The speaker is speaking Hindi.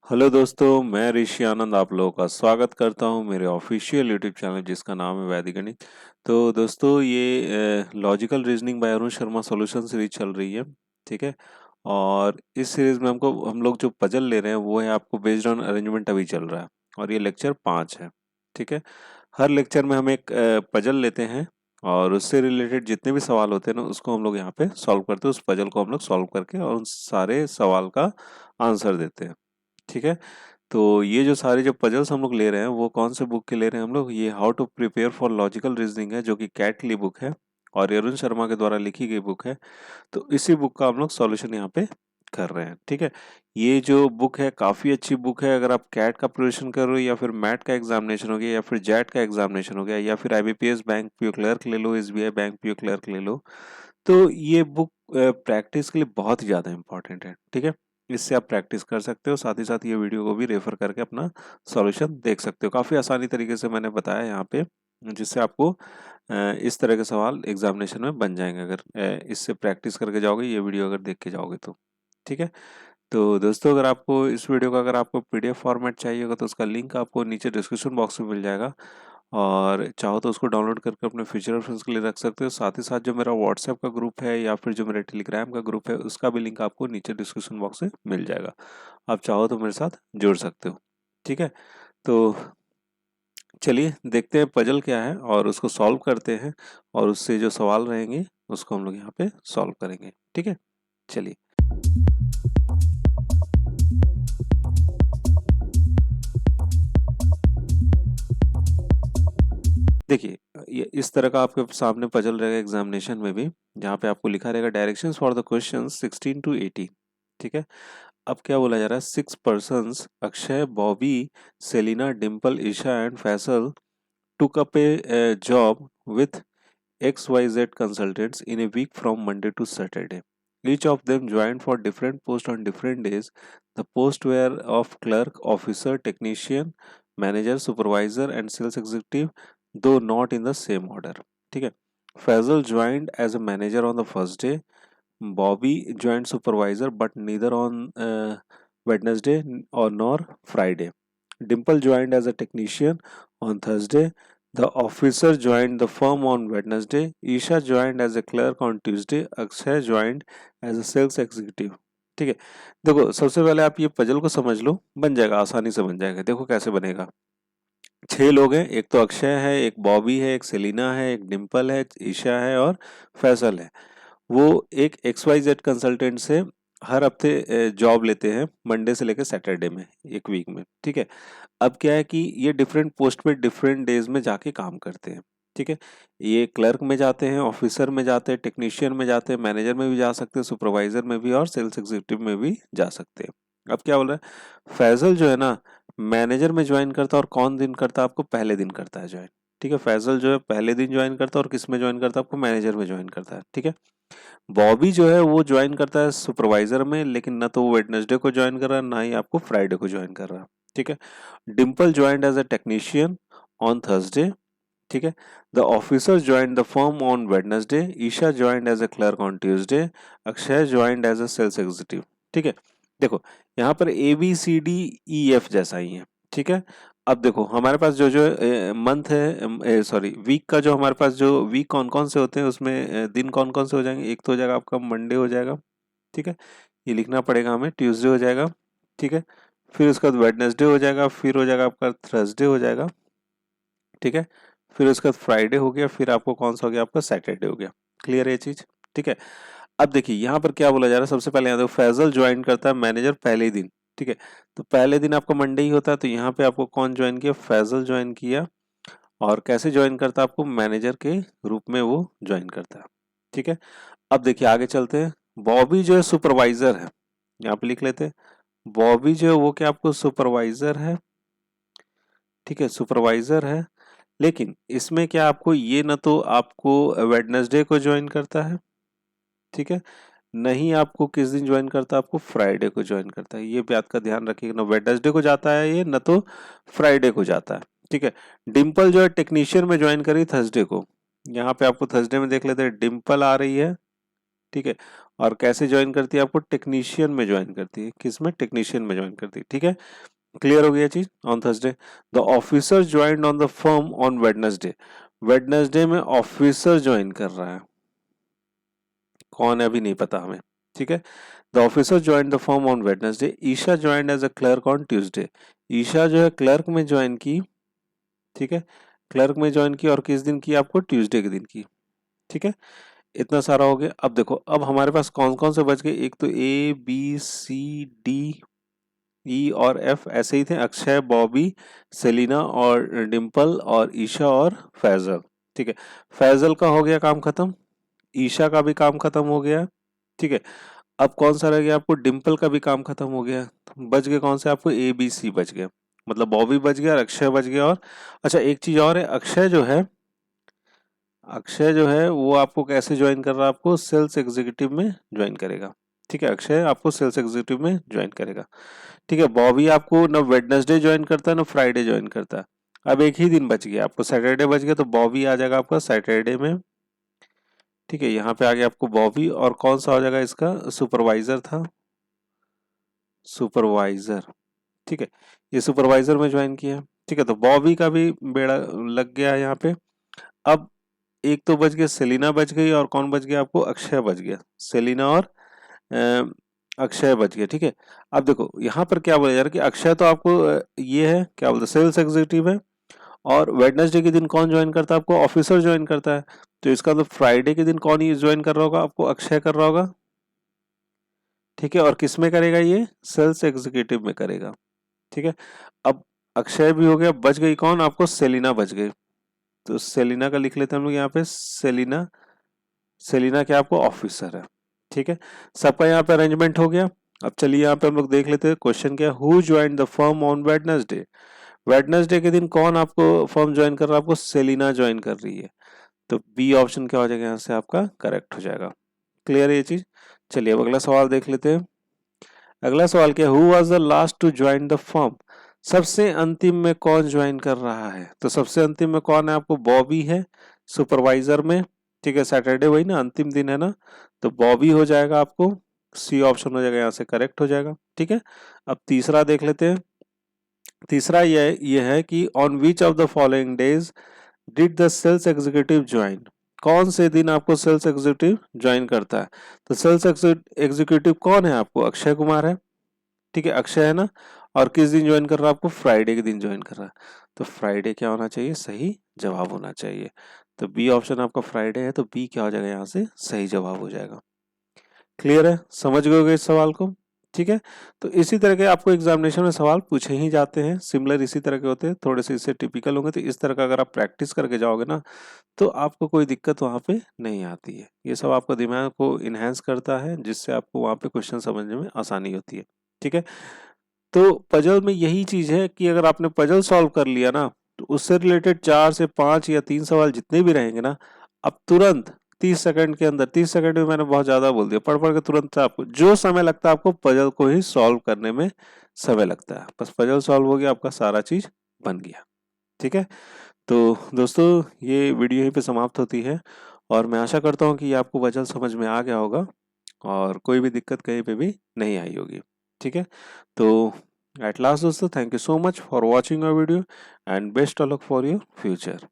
हेलो दोस्तों, मैं ऋषि आनंद आप लोगों का स्वागत करता हूं मेरे ऑफिशियल यूट्यूब चैनल जिसका नाम है वैदिक गणित। तो दोस्तों ये logical reasoning bye Arun Sharma solution series चल रही है। ठीक है। और इस सीरीज में हम लोग जो पजल ले रहे हैं वो है आपको बेस्ड ऑन अरेंजमेंट अभी चल रहा है और ये लेक्चर 5 है। ठीक है। हर लेक्चर में हम एक पजल लेते हैं और उससे रिलेटेड जितने भी सवाल होते हैं ना उसको हम लोग यहाँ पे सॉल्व करते हैं। उस पजल को हम लोग सॉल्व करके और उन सारे सवाल का आंसर देते हैं। ठीक है। तो ये जो सारे जो पजल्स हम लोग ले रहे हैं वो कौन से बुक के ले रहे हैं हम लोग, ये how to prepare for logical reasoning है जो कि कैट ली बुक है और ये अरुण शर्मा के द्वारा लिखी गई बुक है। तो इसी बुक का हम लोग सॉल्यूशन यहाँ पे कर रहे हैं। ठीक है। ये जो बुक है काफ़ी अच्छी बुक है। अगर आप कैट का प्रिपरेशन कर रहे हो या फिर मैट का एग्जामिनेशन हो गया या फिर जैट का एग्जामिनेशन हो गया या फिर आईबीपीएस बैंक पीओ क्लर्क ले लो, एसबीआई बैंक पीओ क्लर्क ले लो, तो ये बुक प्रैक्टिस के लिए बहुत ही ज़्यादा इंपॉर्टेंट है। ठीक है। इससे आप प्रैक्टिस कर सकते हो, साथ ही साथ ये वीडियो को भी रेफर करके अपना सॉल्यूशन देख सकते हो। काफ़ी आसानी तरीके से मैंने बताया यहाँ पे, जिससे आपको इस तरह के सवाल एग्जामिनेशन में बन जाएंगे अगर इससे प्रैक्टिस करके जाओगे, ये वीडियो अगर देख के जाओगे तो। ठीक है। तो दोस्तों अगर आपको इस वीडियो का अगर आपको पीडीएफ फॉर्मेट चाहिए होगा तो उसका लिंक आपको नीचे डिस्क्रिप्शन बॉक्स में मिल जाएगा और चाहो तो उसको डाउनलोड करके अपने फ्यूचर रेफरेंस के लिए रख सकते हो। साथ ही साथ जो मेरा व्हाट्सएप का ग्रुप है या फिर जो मेरा टेलीग्राम का ग्रुप है उसका भी लिंक आपको नीचे डिस्क्रिप्शन बॉक्स में मिल जाएगा। आप चाहो तो मेरे साथ जुड़ सकते हो। ठीक है। तो चलिए देखते हैं पजल क्या है और उसको सॉल्व करते हैं और उससे जो सवाल रहेंगे उसको हम लोग यहाँ पे सॉल्व करेंगे। ठीक है। चलिए। देखिए ये इस तरह का आपके सामने पजल रहेगा एग्जामिनेशन में भी, जहाँ पे आपको लिखा रहेगा directions for the question 16 to 80। ठीक है। अब क्या बोला जा रहा है, 6 persons Akshay, Bobby, Selina, Dimple, Isha and Faisal took up a job with XYZ consultants in a week from Monday to Saturday. Each of them joined for different posts on different days. The posts were of clerk, officer, technician, manager, supervisor, and sales executive, though not in the same order. ठीक है। Faisal joined as a manager on the first day. Bobby joined supervisor, but neither on Wednesday or nor Friday. Dimple joined as a technician on Thursday. The officer joined the firm on Wednesday. Isha joined as a clerk on Tuesday. Akshay joined as a sales executive. ठीक है। देखो सबसे पहले आप ये पजल को समझ लो, बन जाएगा, आसानी से बन जाएगा। देखो कैसे बनेगा। 6 लोग हैं, एक तो अक्षय है, एक बॉबी है, एक सेलिना है, एक डिम्पल है, ईशा है और फैसल है। वो एक XYZ कंसल्टेंट से हर हफ्ते जॉब लेते हैं, मंडे से लेकर सैटरडे में, एक वीक में। ठीक है। अब क्या है कि ये डिफरेंट पोस्ट पे डिफरेंट डेज में जाके काम करते हैं। ठीक है। ये क्लर्क में जाते हैं, ऑफिसर में जाते हैं, टेक्नीशियन में जाते हैं, मैनेजर में भी जा सकते हैं, सुपरवाइजर में भी और सेल्स एग्जीक्यूटिव में भी जा सकते हैं। अब क्या बोल रहा है, फैजल जो है ना मैनेजर में ज्वाइन करता है और कौन दिन करता है, आपको पहले दिन करता है ज्वाइन। ठीक है। फैजल जो है पहले दिन ज्वाइन करता है और किस में ज्वाइन करता है, आपको मैनेजर में ज्वाइन करता है। ठीक है। बॉबी जो है वो ज्वाइन करता है सुपरवाइजर में, लेकिन ना तो वो वेडनेसडे को ज्वाइन कर रहा है ना ही आपको फ्राइडे को ज्वाइन कर रहा है। ठीक है। Dimple joined as a technician on Thursday. ठीक है। The officer joined the firm on Wednesday. Isha joined as a clerk on Tuesday. Akshay joined as a sales executive. ठीक है। देखो यहाँ पर ABCDEF जैसा ही है। ठीक है। अब देखो हमारे पास जो जो मंथ है, सॉरी वीक का, जो हमारे पास जो वीक कौन कौन से होते हैं उसमें दिन कौन कौन से हो जाएंगे। एक तो हो जाएगा आपका मंडे हो जाएगा। ठीक है। ये लिखना पड़ेगा हमें, ट्यूसडे हो जाएगा। ठीक है। फिर उसके बाद वेडनेसडे हो जाएगा, फिर हो जाएगा आपका थर्सडे हो जाएगा। ठीक है। फिर उसके बाद फ्राइडे हो गया, फिर आपको कौन सा हो गया, आपका सैटरडे हो गया। क्लियर है ये चीज। ठीक है। अब देखिए यहाँ पर क्या बोला जा रहा है, सबसे पहले यहाँ देखो फैजल ज्वाइन करता है मैनेजर पहले ही दिन। ठीक है। तो पहले दिन आपका मंडे ही होता है, तो यहाँ पे आपको कौन ज्वाइन किया, फैजल ज्वाइन किया। और कैसे ज्वाइन करता है, आपको मैनेजर के रूप में वो ज्वाइन करता है। ठीक है। अब देखिए आगे चलते हैं। बॉबी जो है सुपरवाइजर है, यहाँ पे लिख लेते हैं। बॉबी जो है वो क्या आपको सुपरवाइजर है। ठीक है। सुपरवाइजर है, लेकिन इसमें क्या आपको ये ना तो आपको वेडनेसडे को ज्वाइन करता है। ठीक है। नहीं आपको किस दिन ज्वाइन करता है, आपको फ्राइडे को ज्वाइन करता है। ये बात का ध्यान रखिएगा, ना वेडनेसडे को जाता है ये, ना तो फ्राइडे को जाता है। ठीक है। डिम्पल जो है टेक्नीशियन में ज्वाइन करी थर्सडे को। यहाँ पे आपको थर्सडे में देख लेते हैं, डिम्पल आ रही है। ठीक है। और कैसे ज्वाइन करती है आपको, टेक्नीशियन में ज्वाइन करती है, किसमें, टेक्नीशियन में ज्वाइन करती है, ठीक है। क्लियर हो गया चीज। On Thursday the officer joined on the firm on Wednesday, Wednesday में ऑफिसर ज्वाइन कर रहा है, कौन है अभी नहीं पता हमें, ठीक है। The officer join the firm on Wednesday, Isha joined as a clerk on Tuesday, Isha जो है क्लर्क में ज्वाइन की, ठीक है, क्लर्क में ज्वाइन की और किस दिन की, आपको ट्यूसडे के दिन की, ठीक है। इतना सारा हो गया। अब देखो अब हमारे पास कौन कौन से बच गए, एक तो A B C D E और एफ ऐसे ही थे, अक्षय, बॉबी, सेलिना और डिम्पल और ईशा और फैजल, ठीक है। फैजल का हो गया काम खत्म, ईशा का भी काम खत्म हो गया, ठीक है। अब कौन सा रह गया आपको, डिम्पल का भी काम खत्म हो गया, बच गए कौन से आपको, ए बी सी बच गया, मतलब बॉबी बच गया और अक्षय बच गया। और अच्छा एक चीज और है, अक्षय जो है वो आपको कैसे ज्वाइन कर रहा है, आपको सेल्स एग्जीक्यूटिव में ज्वाइन करेगा, ठीक है। अक्षय आपको सेल्स एग्जीक्यूटिव में ज्वाइन करेगा, ठीक है। बॉबी आपको न वेडनेसडे ज्वाइन करता है न फ्राइडे ज्वाइन करता है। अब एक ही दिन बच गया आपको, सैटरडे बच गया, तो बॉबी आ जाएगा आपका सैटरडे में, ठीक है। यहाँ पे आ गया आपको बॉबी, और कौन सा हो जाएगा इसका, सुपरवाइजर था, सुपरवाइजर, ठीक है, ये सुपरवाइजर में ज्वाइन किया, ठीक है। तो बॉबी का भी बेड़ा लग गया यहाँ पे। अब एक तो बच गया, सेलिना बच गई, और कौन बच गया आपको, अक्षय बच गया, सेलिना और अ, अक्षय बच गया, ठीक है। अब देखो यहाँ पर क्या बोला जा रहा है कि अक्षय तो आपको ये है क्या बोलते हैं, सेल्स एग्जीक्यूटिव है, और वेडनेसडे के दिन कौन ज्वाइन करता है आपको, ऑफिसर ज्वाइन करता है। तो इसका मतलब फ्राइडे के दिन कौन ये ज्वाइन कर रहा होगा आपको, अक्षय कर रहा होगा, ठीक है। और किस में करेगा, ये सेल्स एग्जीक्यूटिव में करेगा, ठीक है। अब अक्षय भी हो गया, बच गई कौन आपको, सेलिना बच गई। तो सेलिना का लिख लेते हैं हम लोग यहाँ पे, सेलिना, सेलिना क्या आपको ऑफिसर है, ठीक है। सबका यहाँ पे अरेंजमेंट हो गया। अब चलिए यहाँ पे हम लोग देख लेते हैं क्वेश्चन क्या है, who join the firm on Wednesday, Wednesday के दिन कौन आपको फर्म ज्वाइन कर रहा है, आपको सेलिना ज्वाइन कर रही है। तो बी ऑप्शन क्या हो जाएगा यहाँ से आपका, करेक्ट हो जाएगा। क्लियर है ये चीज। चलिए अब अगला सवाल देख लेते हैं। अगला सवाल क्या, who was the last to join the firm, सबसे अंतिम में कौन ज्वाइन कर रहा है। तो सबसे अंतिम में कौन है आपको, बॉबी है सुपरवाइजर में, ठीक है। सैटरडे वही ना अंतिम दिन है ना, तो बॉबी हो जाएगा आपको, सी ऑप्शन हो जाएगा यहाँ से करेक्ट हो जाएगा, ठीक है। अब तीसरा देख लेते हैं। तीसरा ये है कि on which of the following days did the sales executive join, कौन से दिन आपको सेल्स एग्जीक्यूटिव ज्वाइन करता है। तो सेल्स एग्जीक्यूटिव कौन है आपको, अक्षय कुमार है, ठीक है, अक्षय है ना। और किस दिन ज्वाइन कर रहा है आपको, फ्राइडे के दिन ज्वाइन कर रहा है। तो फ्राइडे क्या होना चाहिए, सही जवाब होना चाहिए। तो बी ऑप्शन आपका फ्राइडे है, तो बी क्या हो जाएगा यहाँ से, सही जवाब हो जाएगा। क्लियर है, समझ गए होगे इस सवाल को, ठीक है। तो इसी तरह के आपको एग्जामिनेशन में सवाल पूछे ही जाते हैं, सिमिलर इसी तरह के होते हैं, थोड़े से इससे टिपिकल होंगे। तो इस तरह का अगर आप प्रैक्टिस करके जाओगे ना, तो आपको कोई दिक्कत वहाँ पे नहीं आती है। ये सब आपको दिमाग को इन्हेंस करता है, जिससे आपको वहाँ पे क्वेश्चन समझने में आसानी होती है, ठीक है। तो पजल में यही चीज है कि अगर आपने पजल सॉल्व कर लिया ना, तो उससे रिलेटेड 4 से 5 या 3 सवाल जितने भी रहेंगे ना, अब तुरंत 30 सेकंड के अंदर, 30 सेकंड में मैंने बहुत ज्यादा बोल दिया, पढ़ पढ़ के तुरंत आपको जो समय लगता है आपको पजल को ही सॉल्व करने में समय लगता है, बस पजल सॉल्व हो गया, आपका सारा चीज बन गया, ठीक है। तो दोस्तों ये वीडियो यहीं पे समाप्त होती है, और मैं आशा करता हूँ कि आपको पजल समझ में आ गया होगा, और कोई भी दिक्कत कहीं पे भी नहीं आई होगी, ठीक है। तो एट लास्ट दोस्तों, thank you so much for watching your video, and best of luck for your future.